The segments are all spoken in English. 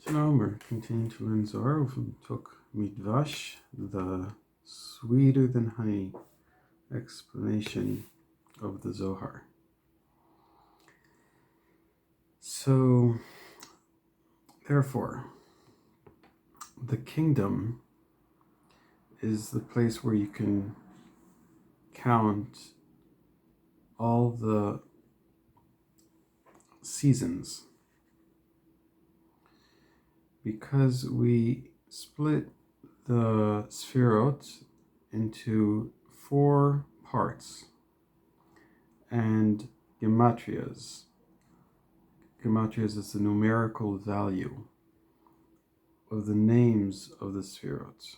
Shalom, we're continuing to learn Zohar. We took Midvash, the sweeter than honey explanation of the Zohar. So, therefore, the kingdom is the place where you can count all the seasons. Because we split the Sfirot into 4 parts and gematrias. Gematrias is the numerical value of the names of the Sfirot.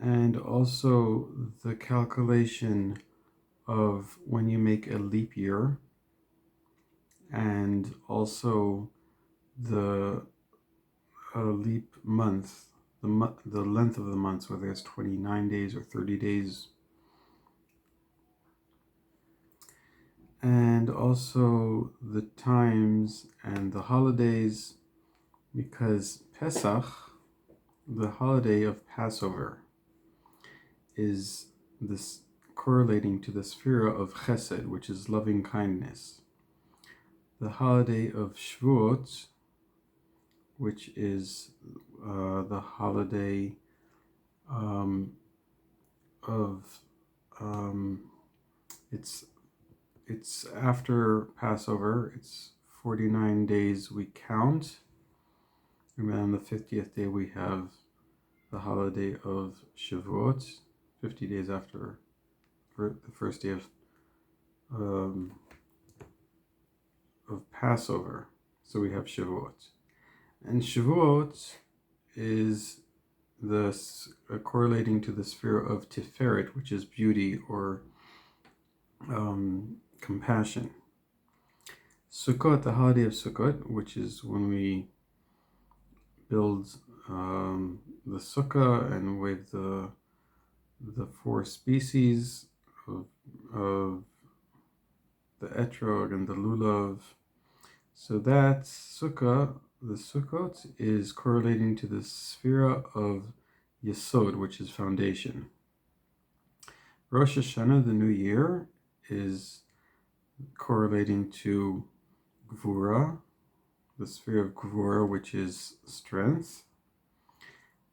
And also the calculation of when you make a leap year, and also the leap month, the length of the months, whether it's 29 days or 30 days. And also the times and the holidays, because Pesach, the holiday of Passover, is this correlating to the sphere of Chesed, which is loving kindness. The holiday of Shavuot, which is the holiday it's after Passover. It's 49 days we count, and then on the 50th day we have the holiday of Shavuot, 50 days after the first day of Passover. So we have Shavuot. And Shavuot is correlating to the sphere of Tiferet, which is beauty or compassion. Sukkot, the holiday of Sukkot, which is when we build the sukkah and wave the 4 species of the etrog and the lulav. So that sukkah, the Sukkot, is correlating to the sphere of Yesod, which is foundation. Rosh Hashanah, the new year, is correlating to Gvura, the sphere of Gvura, which is strength.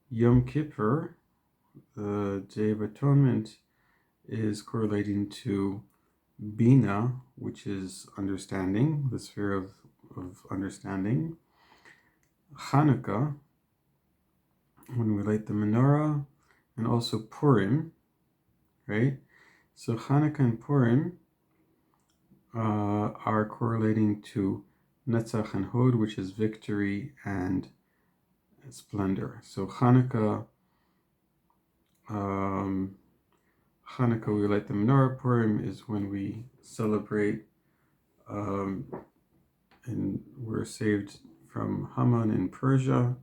Yom Kippur, the Day of Atonement, is correlating to Bina, which is understanding, the sphere of understanding. Hanukkah, when we light the menorah, and also Purim, right? So Hanukkah and Purim are correlating to Netzach and Hod, which is victory and splendor. So Hanukkah, we light the menorah. Purim is when we celebrate and we're saved from Haman in Persia.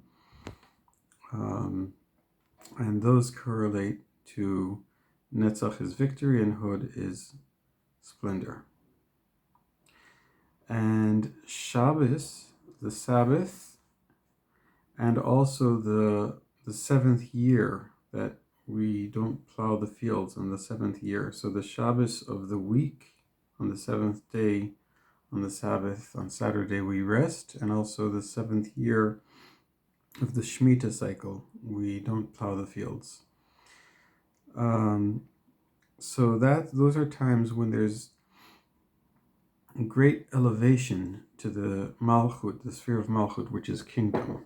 And those correlate to Netzach is victory and Hod is splendor. And Shabbos, the Sabbath, and also the 7th year, that we don't plow the fields on the 7th year. So the Shabbos of the week, on the 7th day, on the Sabbath, on Saturday we rest, and also the 7th year of the Shemitah cycle, we don't plow the fields. So those are times when there's great elevation to the Malchut, the sphere of Malchut, which is kingdom.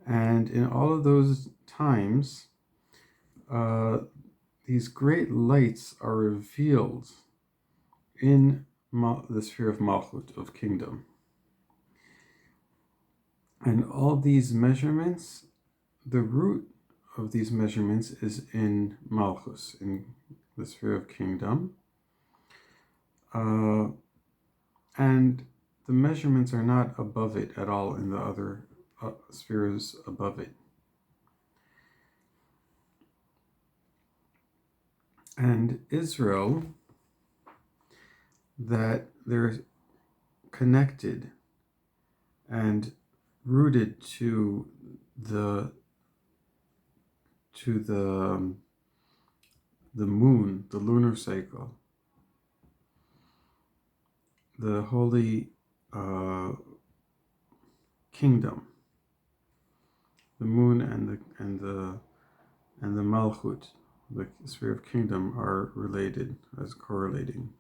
And in all of those times, these great lights are revealed in the sphere of Malchut, of kingdom. And all these measurements, the root of these measurements is in Malchus, in the sphere of kingdom. And the measurements are not above it at all in the other spheres above it. And Israel, that they're connected, and rooted to the moon, the lunar cycle, the holy kingdom. The moon and the malchut, the sphere of kingdom, are related as correlating,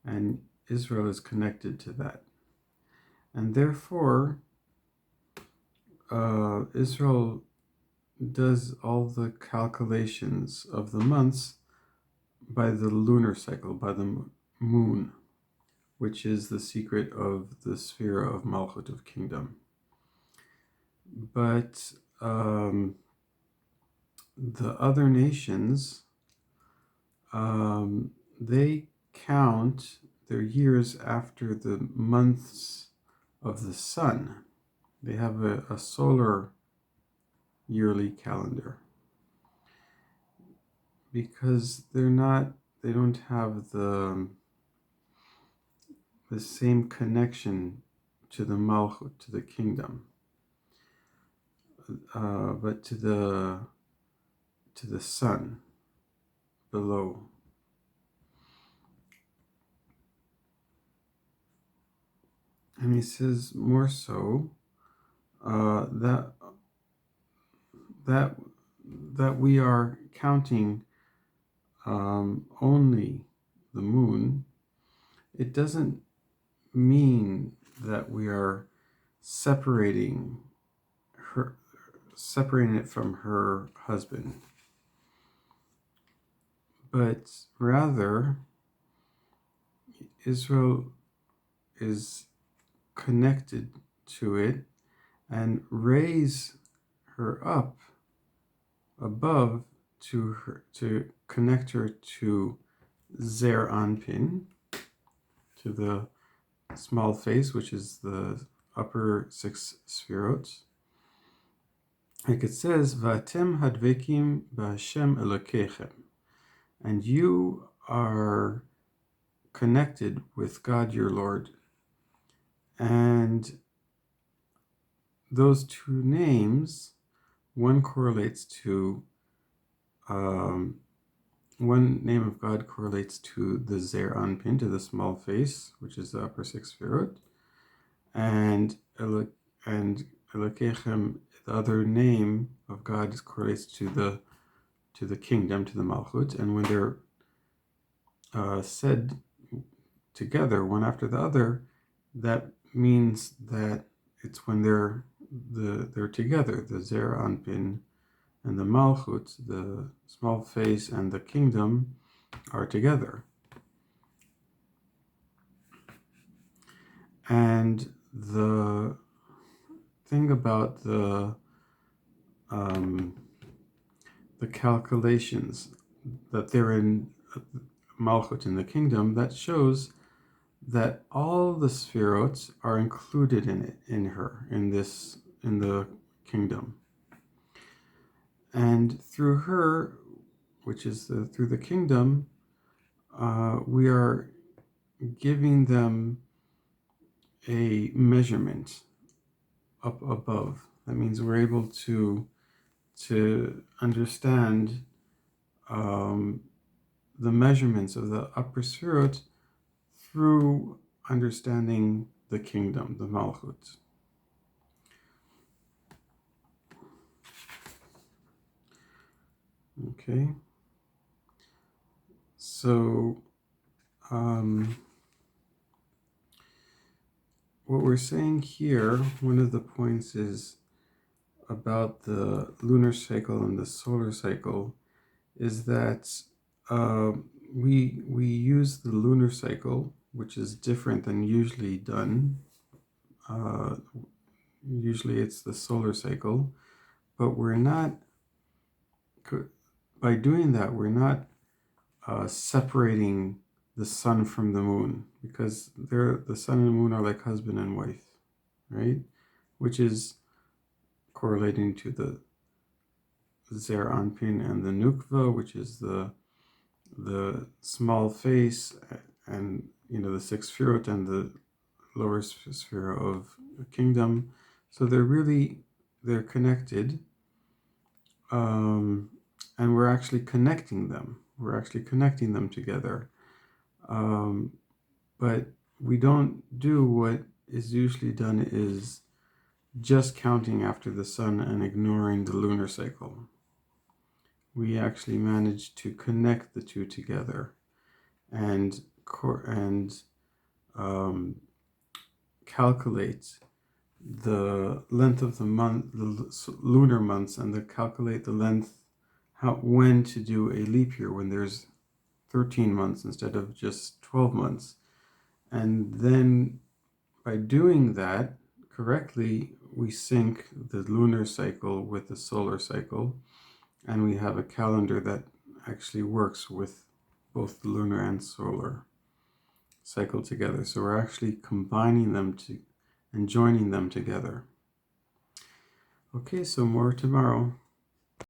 and Israel is connected to that, and therefore Israel does all the calculations of the months by the lunar cycle, by the moon, which is the secret of the sphere of malchut, of kingdom. But the other nations, they count their years after the months of the sun. They have a solar yearly calendar because they don't have the same connection to the malchut, to the kingdom, but to the sun below. And he says more so that we are counting only the moon. It doesn't mean that we are separating it from her husband, but rather Israel is connected to it and raise her up above to connect her to Zer Anpin, to the small face, which is the upper 6 sphirot. Like it says, Vatem hadvekim b'Hashem Elokechem, and you are connected with God your Lord. And those two names, one correlates to one name of God correlates to the Zer Anpin, to the small face, which is the upper 6 sphirot, and Elokechem, the other name of God, correlates to the kingdom, to the malchut. And when they're said together, one after the other, that means that it's when they're together, the Zer Anpin and the malchut, the small face and the kingdom, are together. And the thing about the calculations that they're in malchut, in the kingdom, that shows that all the sphirot are included in her, in the kingdom. And through her, which is through the kingdom, we are giving them a measurement up above. That means we're able to understand the measurements of the upper sphirot through understanding the kingdom, the malchut. Okay. So what we're saying here, one of the points is about the lunar cycle and the solar cycle, is that we use the lunar cycle, which is different than usually done. Usually it's the solar cycle, but we're not, by doing that, we're not separating the sun from the moon, because the sun and the moon are like husband and wife, right? Which is correlating to the Zer Anpin and the Nukva, which is the small face, and the 6 sphirot and the lower sphere of the kingdom, So they're connected, and we're actually connecting them. We're actually connecting them together. But we don't do what is usually done is just counting after the sun and ignoring the lunar cycle. We actually manage to connect the two together and calculate the length of the month, the lunar months, and calculate the length, when to do a leap year when there's 13 months instead of just 12 months. And then by doing that correctly, we sync the lunar cycle with the solar cycle, and we have a calendar that actually works with both the lunar and solar cycle together. So we're actually combining them and joining them together. Okay, so more tomorrow.